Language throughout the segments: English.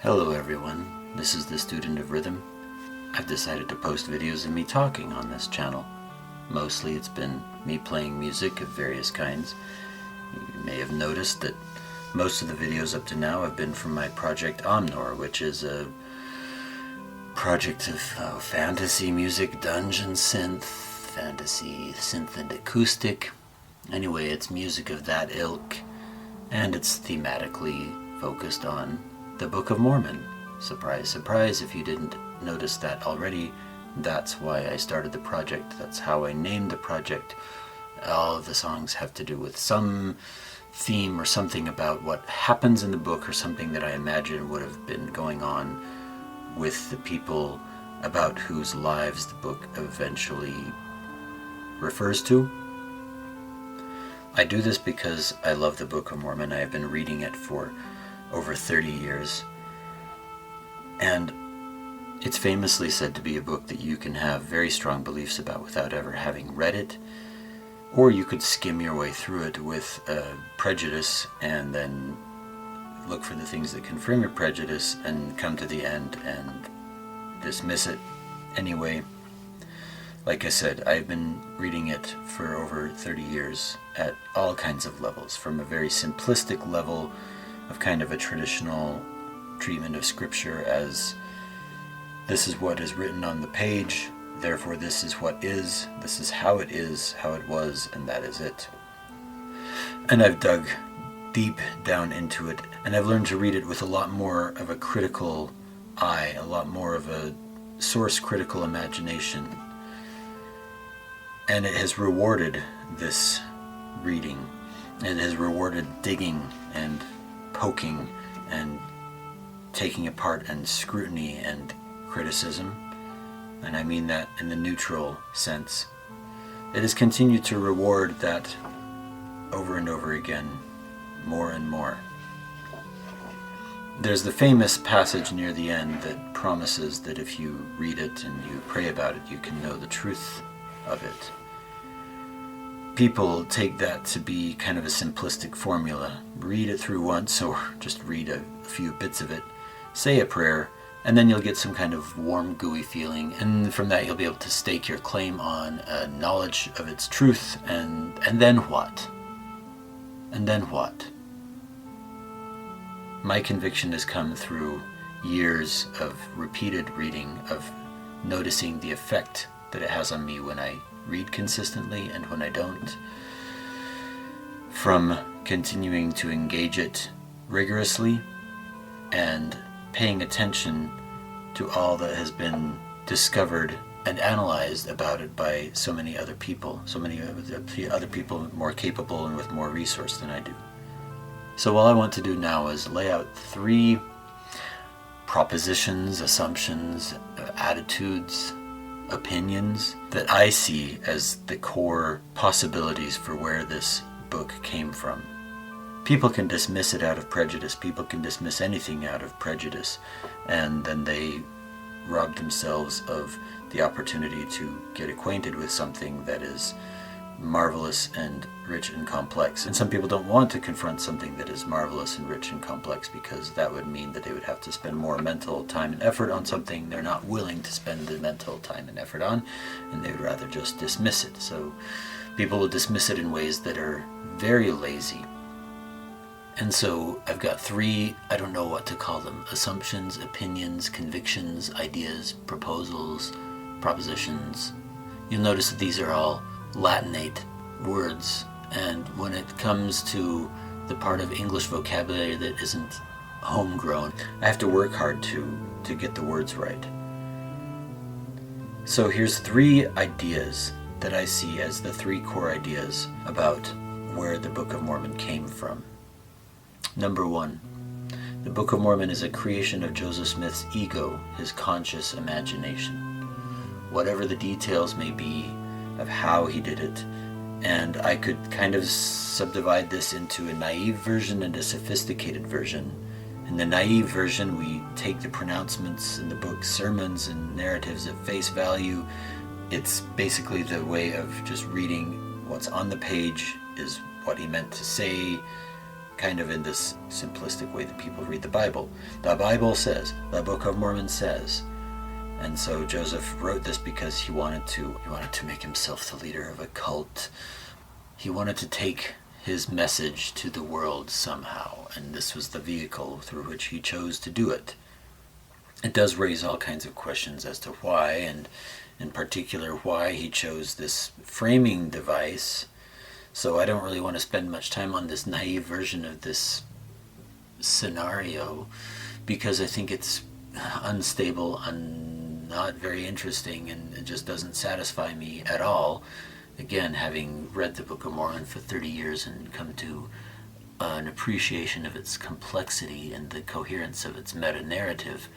Hello everyone, this is the Student of Rhythm. I've decided to post videos of me talking on this channel. Mostly it's been me playing music of various kinds. You may have noticed that most of the videos up to now have been from my project Omnor, which is a project of fantasy music, dungeon synth, fantasy synth and acoustic. Anyway, it's music of that ilk, and it's thematically focused on the Book of Mormon. Surprise, surprise, if you didn't notice that already, that's why I started the project. That's how I named the project. All of the songs have to do with some theme or something about what happens in the book, or something that I imagine would have been going on with the people about whose lives the book eventually refers to. I do this because I love the Book of Mormon. I have been reading it for over 30 years, and it's famously said to be a book that you can have very strong beliefs about without ever having read it, or you could skim your way through it with prejudice and then look for the things that confirm your prejudice and come to the end and dismiss it anyway. Like I said, I've been reading it for over 30 years at all kinds of levels, from a very simplistic level of kind of a traditional treatment of scripture as this is what is written on the page, therefore this is what is, this is, how it was, and that is it. And I've dug deep down into it, and I've learned to read it with a lot more of a critical eye, a lot more of a source critical imagination. And it has rewarded this reading. It has rewarded digging and poking and taking apart and scrutiny and criticism, and I mean that in the neutral sense. It has continued to reward that over and over again, more and more. There's the famous passage near the end that promises that if you read it and you pray about it, you can know the truth of it. People take that to be kind of a simplistic formula. Read it through once, or just read a few bits of it, say a prayer, and then you'll get some kind of warm, gooey feeling, and from that you'll be able to stake your claim on a knowledge of its truth, and then what? And then what? My conviction has come through years of repeated reading, of noticing the effect that it has on me when I read consistently and when I don't, from continuing to engage it rigorously and paying attention to all that has been discovered and analyzed about it by so many other people more capable and with more resource than I do. So all I want to do now is lay out 3 propositions, assumptions, attitudes, opinions that I see as the core possibilities for where this book came from. People can dismiss it out of prejudice. People can dismiss anything out of prejudice, and then they rob themselves of the opportunity to get acquainted with something that is marvelous and rich and complex. And some people don't want to confront something that is marvelous and rich and complex because that would mean that they would have to spend more mental time and effort on something they're not willing to spend the mental time and effort on, and they would rather just dismiss it. So people will dismiss it in ways that are very lazy. And so I've got 3, I don't know what to call them, assumptions, opinions, convictions, ideas, proposals, propositions. You'll notice that these are all Latinate words, and when it comes to the part of English vocabulary that isn't homegrown, I have to work hard to get the words right. So here's 3 ideas that I see as the 3 core ideas about where the Book of Mormon came from. Number 1, the Book of Mormon is a creation of Joseph Smith's ego, his conscious imagination. Whatever the details may be of how he did it, and I could kind of subdivide this into a naive version and a sophisticated version. In the naive version, we take the pronouncements in the book, sermons and narratives at face value. It's basically the way of just reading what's on the page is what he meant to say, kind of in this simplistic way that people read the Bible. The Bible says, the Book of Mormon says. And so Joseph wrote this because he wanted to make himself the leader of a cult. He wanted to take his message to the world somehow, and this was the vehicle through which he chose to do it. It does raise all kinds of questions as to why, and in particular why he chose this framing device. So I don't really want to spend much time on this naive version of this scenario, because I think it's unstable, not very interesting, and it just doesn't satisfy me at all. Again, having read the Book of Mormon for 30 years and come to an appreciation of its complexity and the coherence of its meta-narrative,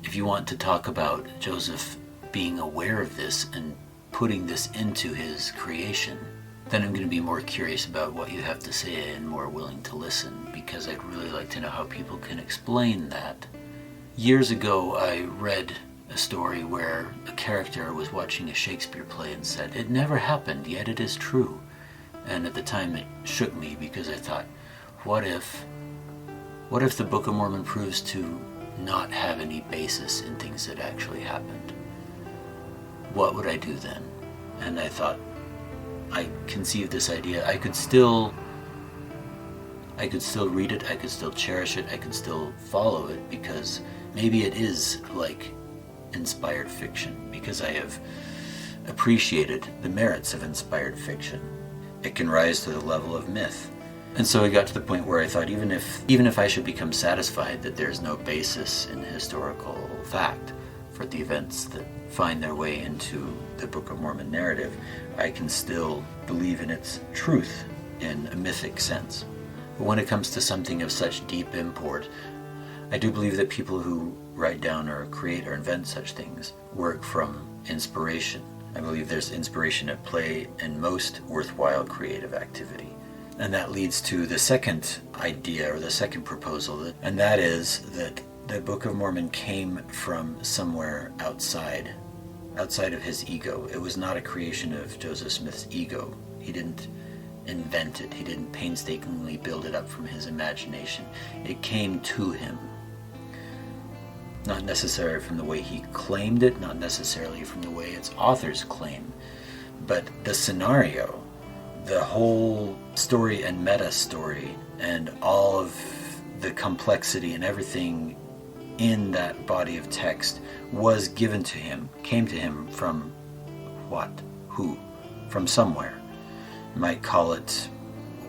if you want to talk about Joseph being aware of this and putting this into his creation, then I'm going to be more curious about what you have to say and more willing to listen, because I'd really like to know how people can explain that. Years ago, I read a story where a character was watching a Shakespeare play and said, "It never happened, yet it is true." And at the time it shook me, because I thought, what if the Book of Mormon proves to not have any basis in things that actually happened? What would I do then? And I thought, I conceived this idea. I could still read it, I could still cherish it, I could still follow it, because maybe it is like inspired fiction, because I have appreciated the merits of inspired fiction. It can rise to the level of myth. And so I got to the point where I thought, even if I should become satisfied that there's no basis in historical fact for the events that find their way into the Book of Mormon narrative, I can still believe in its truth in a mythic sense. But when it comes to something of such deep import, I do believe that people who write down or create or invent such things work from inspiration. I believe there's inspiration at play in most worthwhile creative activity. And that leads to the second idea, or the second proposal, and that is that the Book of Mormon came from somewhere outside of his ego. It was not a creation of Joseph Smith's ego. He didn't invent it. He didn't painstakingly build it up from his imagination. It came to him. Not necessarily from the way he claimed it, not necessarily from the way its authors claim, but the scenario, the whole story and meta-story, and all of the complexity and everything in that body of text was given to him, came to him from what? Who? From somewhere. You might call it,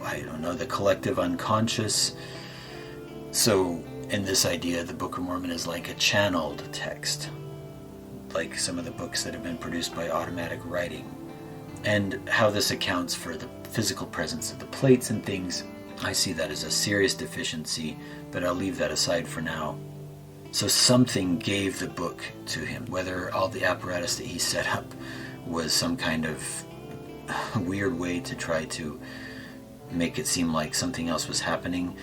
I don't know, the collective unconscious. So in this idea, the Book of Mormon is like a channeled text, like some of the books that have been produced by automatic writing. And how this accounts for the physical presence of the plates and things, I see that as a serious deficiency, but I'll leave that aside for now. So something gave the book to him, whether all the apparatus that he set up was some kind of weird way to try to make it seem like something else was happening.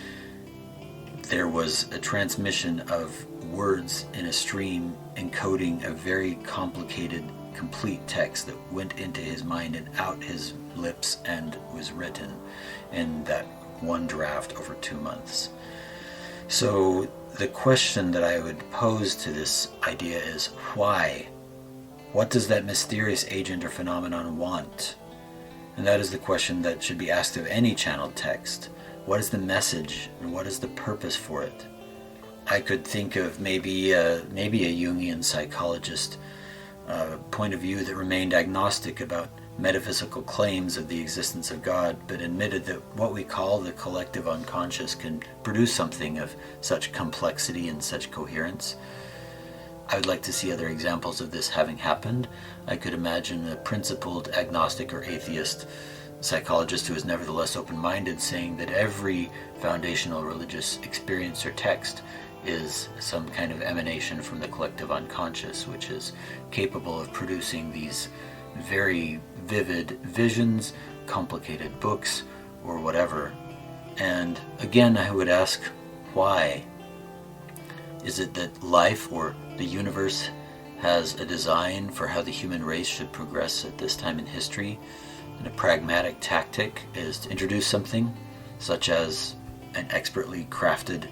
There was a transmission of words in a stream encoding a very complicated, complete text that went into his mind and out his lips and was written in that one draft over 2 months. So the question that I would pose to this idea is, why? What does that mysterious agent or phenomenon want? And that is the question that should be asked of any channeled text. What is the message, and what is the purpose for it? I could think of maybe a Jungian psychologist point of view that remained agnostic about metaphysical claims of the existence of God, but admitted that what we call the collective unconscious can produce something of such complexity and such coherence. I would like to see other examples of this having happened. I could imagine a principled agnostic or atheist psychologist who is nevertheless open-minded saying that every foundational religious experience or text is some kind of emanation from the collective unconscious, which is capable of producing these very vivid visions, complicated books, or whatever. And again, I would ask, why? Is it that life or the universe has a design for how the human race should progress at this time in history, and a pragmatic tactic is to introduce something such as an expertly crafted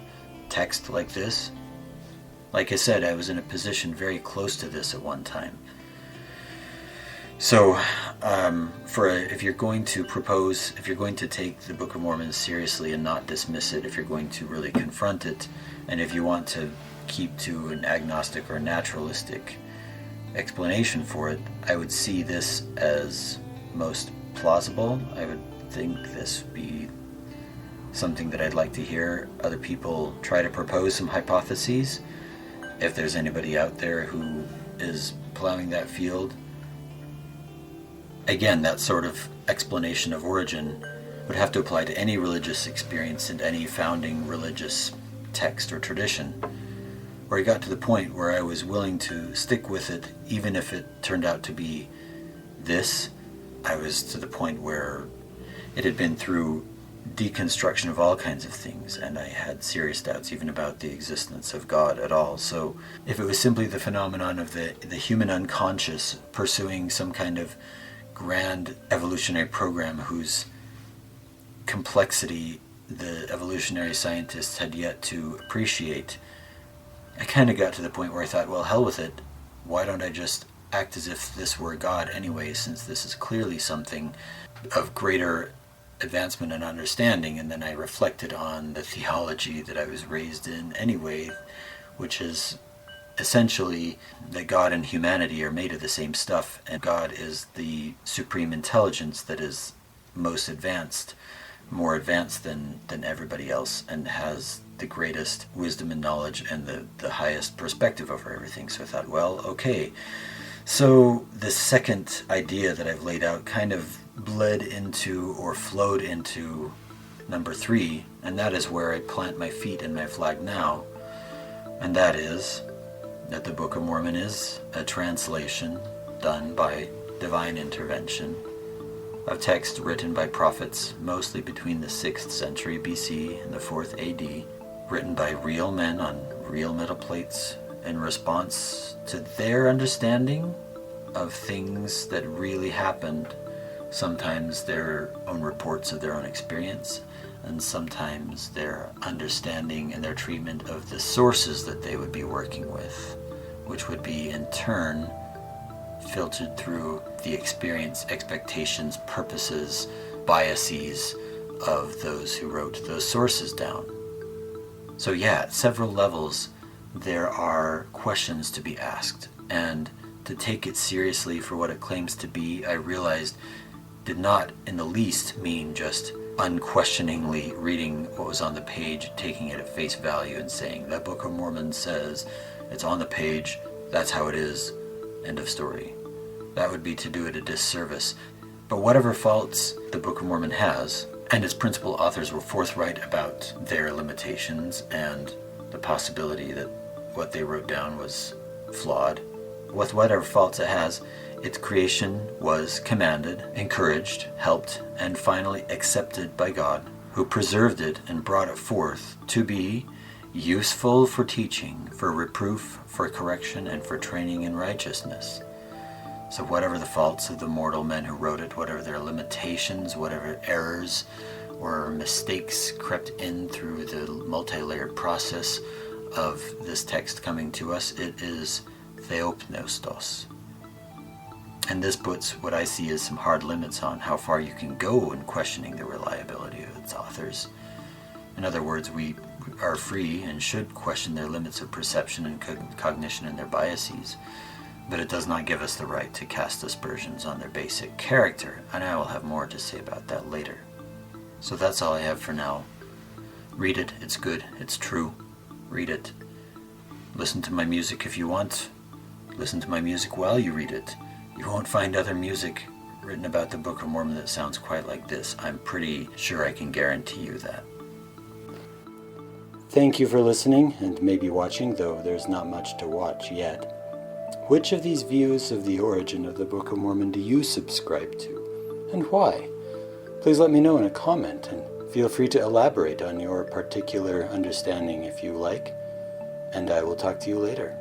text like this. Like I said, I was in a position very close to this at one time. So, if you're going to take the Book of Mormon seriously and not dismiss it, if you're going to really confront it, and if you want to keep to an agnostic or naturalistic explanation for it, I would see this as most plausible. I would think this would be something that I'd like to hear other people try to propose some hypotheses. If there's anybody out there who is plowing that field, again, that sort of explanation of origin would have to apply to any religious experience and any founding religious text or tradition, where I got to the point where I was willing to stick with it, even if it turned out to be this. I was to the point where it had been through deconstruction of all kinds of things, and I had serious doubts even about the existence of God at all. So if it was simply the phenomenon of the human unconscious pursuing some kind of grand evolutionary program whose complexity the evolutionary scientists had yet to appreciate, I kind of got to the point where I thought, well, hell with it. Why don't I just act as if this were God anyway, since this is clearly something of greater advancement and understanding? And then I reflected on the theology that I was raised in anyway, which is essentially that God and humanity are made of the same stuff, and God is the supreme intelligence that is most advanced, more advanced than everybody else, and has the greatest wisdom and knowledge and the highest perspective over everything. So I thought, well, okay. So the second idea that I've laid out kind of bled into or flowed into number 3, and that is where I plant my feet and my flag now, and that is that the Book of Mormon is a translation done by divine intervention of text written by prophets, mostly between the 6th century BC and the 4th AD, written by real men on real metal plates in response to their understanding of things that really happened, sometimes their own reports of their own experience, and sometimes their understanding and their treatment of the sources that they would be working with, which would be in turn filtered through the experience, expectations, purposes, biases of those who wrote those sources down. So yeah, at several levels there are questions to be asked, and to take it seriously for what it claims to be, I realized did not in the least mean just unquestioningly reading what was on the page, taking it at face value and saying, that Book of Mormon says it's on the page, that's how it is, end of story. That would be to do it a disservice. But whatever faults the Book of Mormon has, and its principal authors were forthright about their limitations and the possibility that what they wrote down was flawed, with whatever faults it has, its creation was commanded, encouraged, helped, and finally accepted by God, who preserved it and brought it forth to be useful for teaching, for reproof, for correction, and for training in righteousness. So whatever the faults of the mortal men who wrote it, whatever their limitations, whatever errors or mistakes crept in through the multi-layered process of this text coming to us, it is theopneustos. And this puts what I see as some hard limits on how far you can go in questioning the reliability of its authors. In other words, we are free and should question their limits of perception and cognition and their biases, but it does not give us the right to cast aspersions on their basic character, and I will have more to say about that later. So that's all I have for now. Read it, it's good, it's true. Read it. Listen to my music if you want. Listen to my music while you read it. You won't find other music written about the Book of Mormon that sounds quite like this. I'm pretty sure I can guarantee you that. Thank you for listening and maybe watching, though there's not much to watch yet. Which of these views of the origin of the Book of Mormon do you subscribe to, and why? Please let me know in a comment, and feel free to elaborate on your particular understanding if you like, and I will talk to you later.